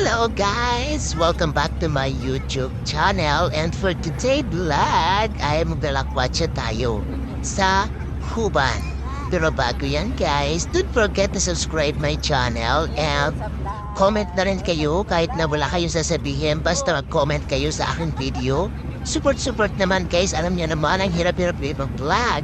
Hello guys! Welcome back to my YouTube channel and for today vlog ay magbalakwatsa tayo sa Huban. Pero bago yan guys, don't forget to subscribe my channel and comment na rin kayo kahit na wala kayong sasabihin basta mag-comment kayo sa aking video. Support naman guys, alam niyo naman ang hirap-hirap mag-vlog.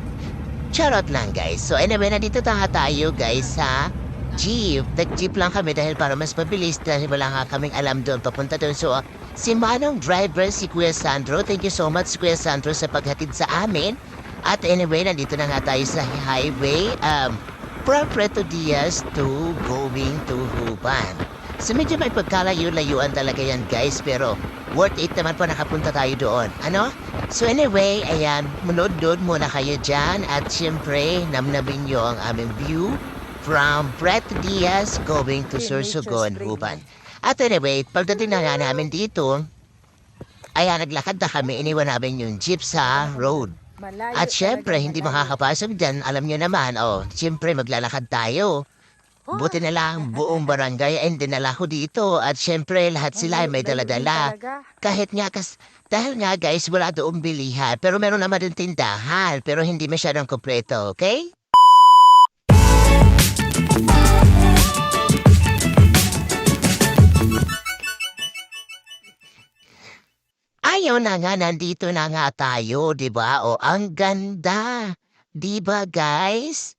Charot lang guys. So anyway, nandito tayo guys sa jeep. Nag-jeep lang kami dahil para mas mabilis dahil wala nga kaming alam doon papunta doon. So, si Manong driver, si Kuya Sandro. Thank you so much, Kuya Sandro, sa paghatid sa amin. At anyway, nandito na nga tayo sa highway from Preto Diaz to going to Huban. So, medyo may pagkalayo-layuan talaga yan, guys. Pero, worth it naman po nakapunta tayo doon. Ano? So, anyway, ayan, munod-dod muna kayo dyan. At syempre, namnamin nyo ang aming view from Preto Diaz going to Sorsogon, Huban. At anyway, pagdating na nga namin dito, ayan, naglakad na kami, iniwan namin yung jeep sa road. At syempre, hindi makakapasok dyan, alam nyo naman, syempre maglalakad tayo. Buti na lang, buong barangay ay dinala ko dito. At syempre, lahat sila ay may daladala. Kahit nga, dahil nga guys, wala doong bilihan. Pero meron naman din tindahan, pero hindi masyadong kompleto, okay? Ayaw na nga, nandito na nga tayo, di ba? O, ang ganda. Di ba, guys?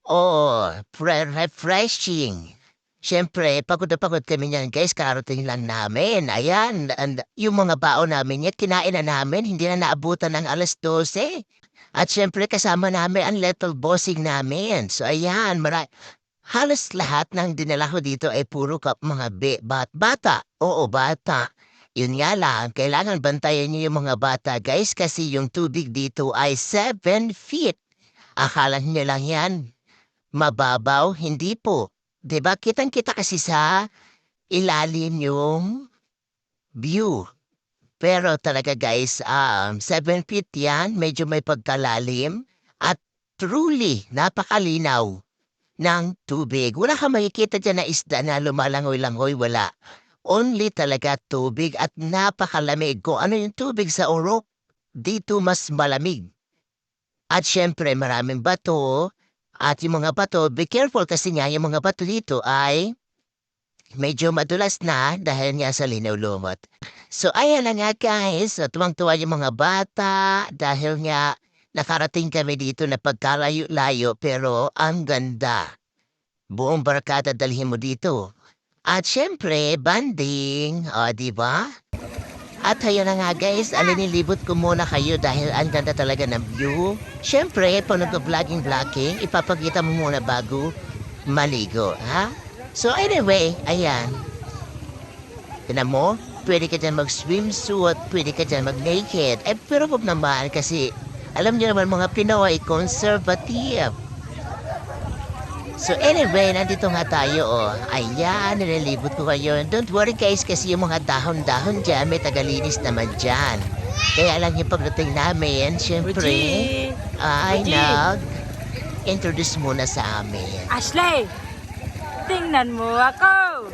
O, refreshing. Siyempre, pagod na pagod kami niyan, guys. Karating lang namin. Ayan, yung mga baon namin yan, kinain na namin. Hindi na naabutan ng alas 12. At siyempre, kasama namin ang little bossing namin. So, ayan, halos lahat ng dinala ko dito ay puro mga bata. Oo, bata. Yun nga lang, kailangan bantayan niyo yung mga bata, guys, kasi yung tubig dito ay 7 feet. Akala niyo lang yan mababaw? Hindi po. Diba? Kitang-kita kasi sa ilalim yung view. Pero talaga, guys, 7 feet yan, medyo may pagkalalim at truly napakalinaw ng tubig. Wala kang makikita dyan na isda na lumalangoy-langoy, wala. Only talaga tubig at napakalamig. Kung ano yung tubig sa Orok, dito mas malamig. At syempre maraming bato. At yung mga bato, be careful kasi nga yung mga bato dito ay medyo madulas na dahil nga sa linaw lumot. So ayan na nga guys, tuwang-tuwa yung mga bata dahil nga nakarating kami dito na pagkalayo-layo pero ang ganda. Buong barkada dalhin mo dito. At syempre, banding, diba? At ayun na nga guys, alinilibot ko muna kayo dahil ang ganda talaga ng view. Syempre, pag nag-vlogging, ipapakita mo muna bago maligo, ha? So anyway, ayan. Tinan mo, pwede ka dyan mag-swimsuit, pwede ka dyan mag-naked. Pero wag naman kasi, alam niyo naman mga Pinoy, conservative. So anyway, nandito nga tayo, Ayan, nililibot ko kayo. Don't worry guys, kasi yung mga dahon-dahon dyan, may tagalinis naman dyan. Kaya lang yung pagdating namin, syempre, ay nag-introduce muna sa amin. Ashley, tingnan mo ako.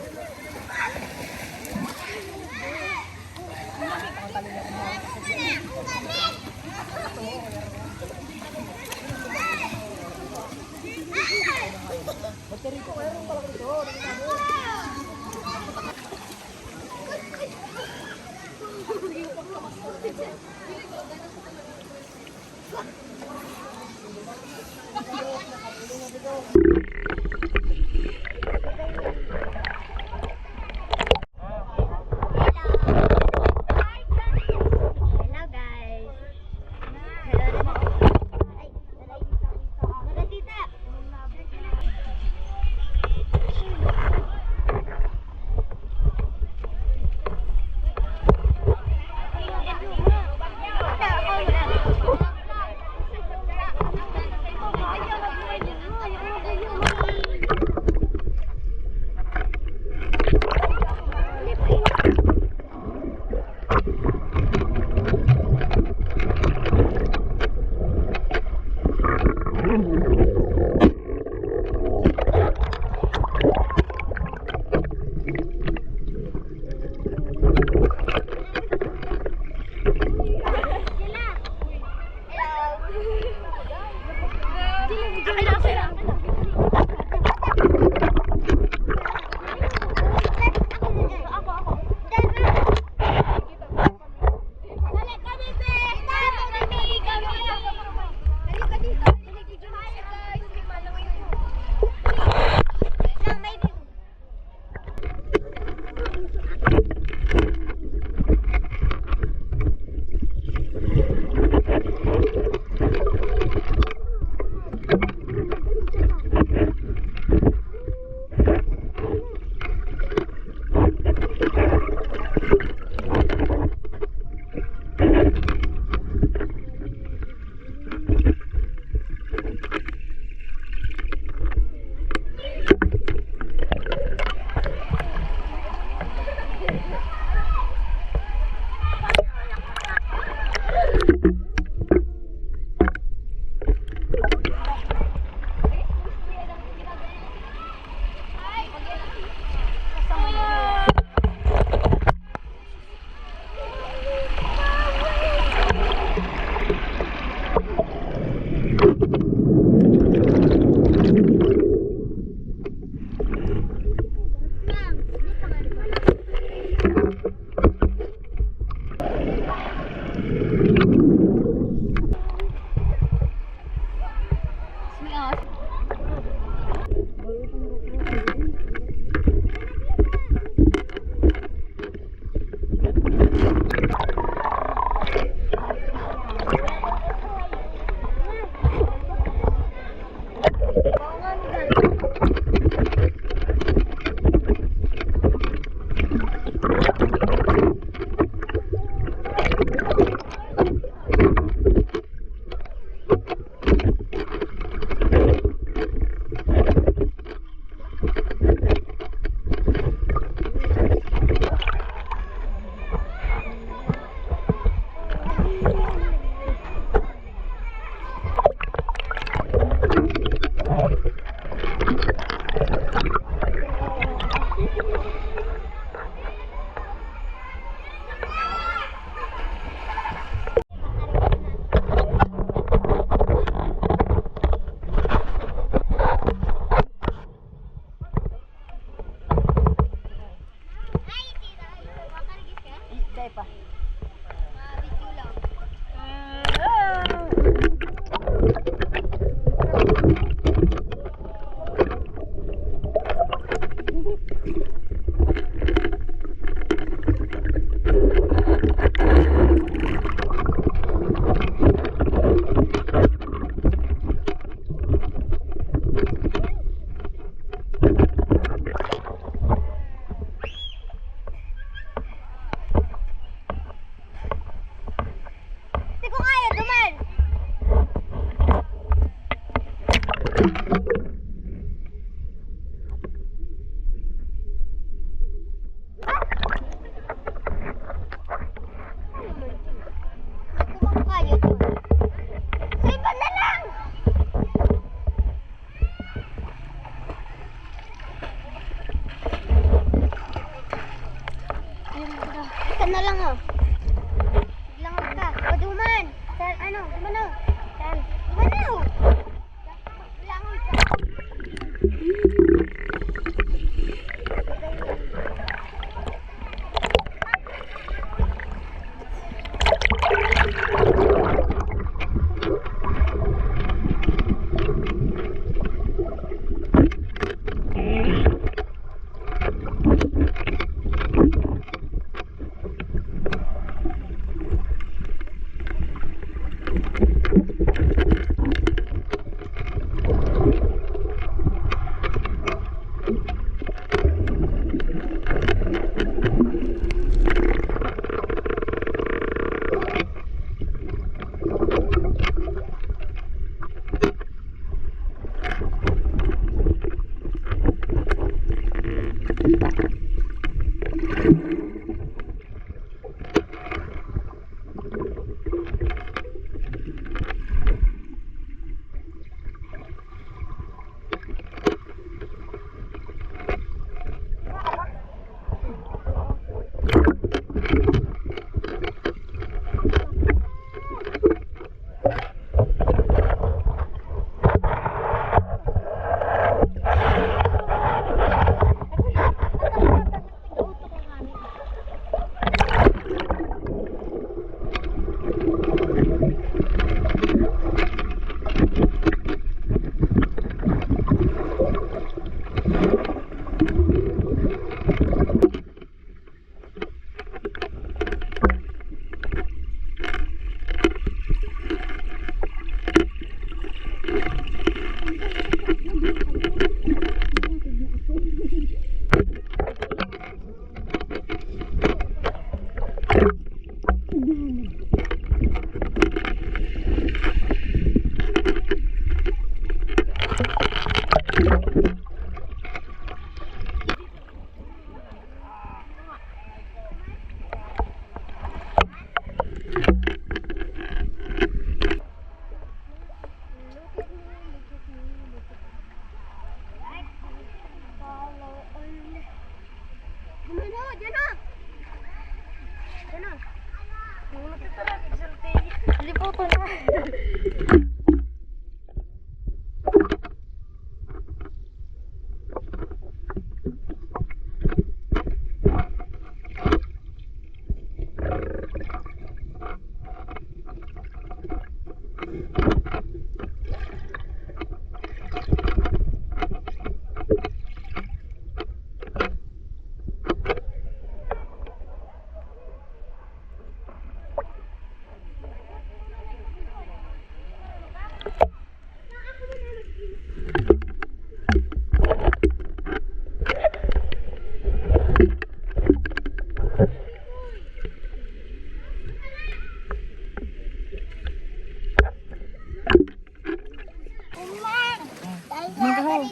Diyan na lang oh. Langoy ka. O, duman. Saan, ano, dumano. Saan? Dumano. Langoy ka.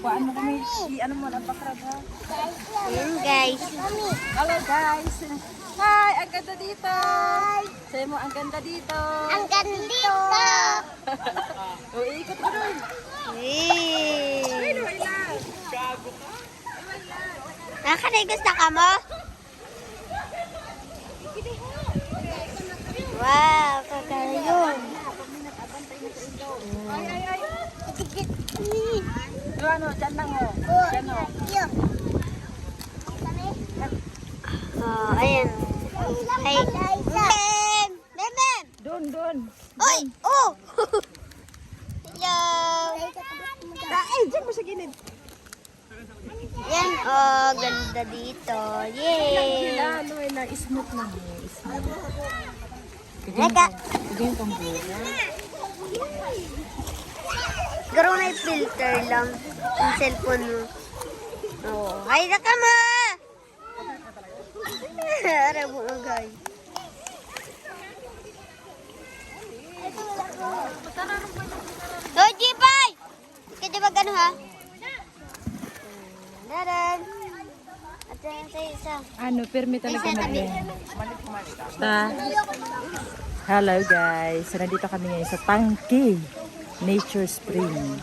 Paano kami si ano mo ang bakrad ha? Ayan guys. Hello guys. Hi, ang ganda dito. Sabi mo ang ganda dito. Ang gandito. O ikot mo doon. Nakaligos na ka mo? Wow, kakayon. Doon ano, dyan lang o. Dyan o. Oh, ayan. Ay. Mem! Mem! Doon. Oy! Oh! Hello! Ay, dyan mo sa gilid. Yan, oh, ganda dito. Yay! Lalo ay na-smooth na mo. Leka! Ito yung pambura. Siguro may filter lang yung cellphone mo. Oo. Ay, naka mo! Arabo mo, guys. Oh, G-Boy! Kaya ba gano'n, ha? Daran. At yan sa isa. Ano, permi talaga Isa, tabi. Hello guys. So, nandito kami ngayon sa Tangke Nature Spring.